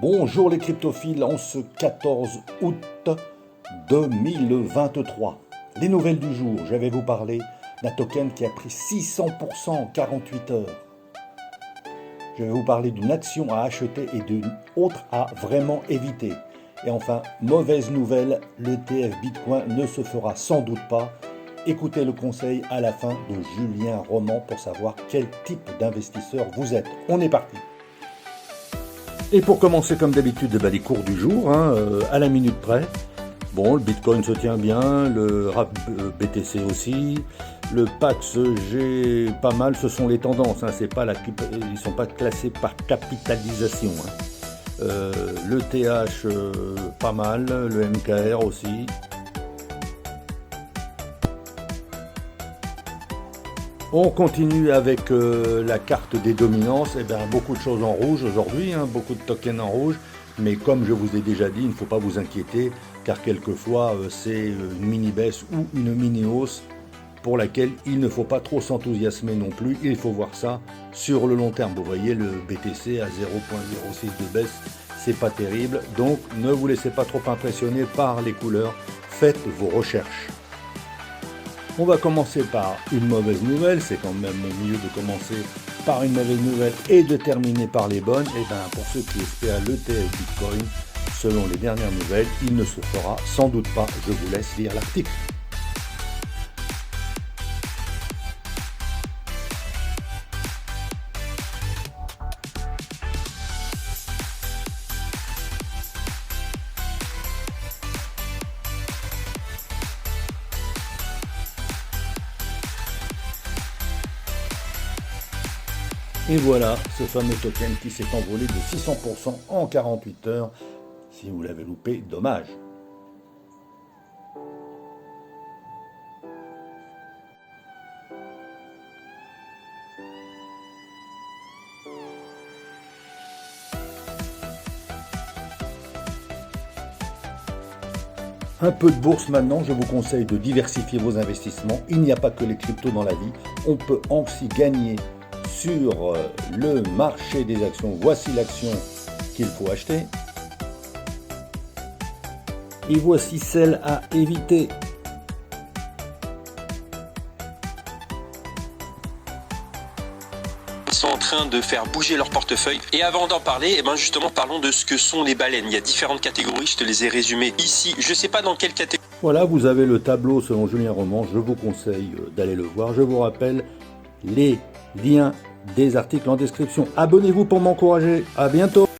Bonjour les cryptophiles, en ce 14 août 2023. Les nouvelles du jour, je vais vous parler d'un token qui a pris 600% en 48 heures. Je vais vous parler d'une action à acheter et d'une autre à vraiment éviter. Et enfin, mauvaise nouvelle, l'ETF Bitcoin ne se fera sans doute pas. Écoutez le conseil à la fin de Julien Roman pour savoir quel type d'investisseur vous êtes. On est parti. Et pour commencer, comme d'habitude, les cours du jour, à la minute près. Bon, le Bitcoin se tient bien, le BTC aussi, le PAX G pas mal, ce sont les tendances, c'est pas ils ne sont pas classés par capitalisation. Le TH pas mal, le MKR aussi. On continue avec la carte des dominances. Beaucoup de choses en rouge aujourd'hui, beaucoup de tokens en rouge. Mais comme je vous ai déjà dit, il ne faut pas vous inquiéter, car quelquefois c'est une mini-baisse ou une mini-hausse pour laquelle il ne faut pas trop s'enthousiasmer non plus. Il faut voir ça sur le long terme. Vous voyez le BTC à 0,06 de baisse, c'est pas terrible. Donc ne vous laissez pas trop impressionner par les couleurs. Faites vos recherches. On va commencer par une mauvaise nouvelle, c'est quand même mieux de commencer par une mauvaise nouvelle et de terminer par les bonnes. Et pour ceux qui espèrent l'ETF Bitcoin, selon les dernières nouvelles, il ne se fera sans doute pas. Je vous laisse lire l'article. Et voilà ce fameux token qui s'est envolé de 600% en 48 heures. Si vous l'avez loupé, dommage. Un peu de bourse maintenant, je vous conseille de diversifier vos investissements. Il n'y a pas que les cryptos dans la vie, on peut aussi gagner sur le marché des actions. Voici l'action qu'il faut acheter. Et voici celle à éviter. Sont en train de faire bouger leur portefeuille. Et avant d'en parler, justement, parlons de ce que sont les baleines. Il y a différentes catégories, je te les ai résumées ici. Je ne sais pas dans quelle catégorie. Voilà, vous avez le tableau selon Julien Roman. Je vous conseille d'aller le voir. Je vous rappelle les liens des articles en description. Abonnez-vous pour m'encourager. À bientôt.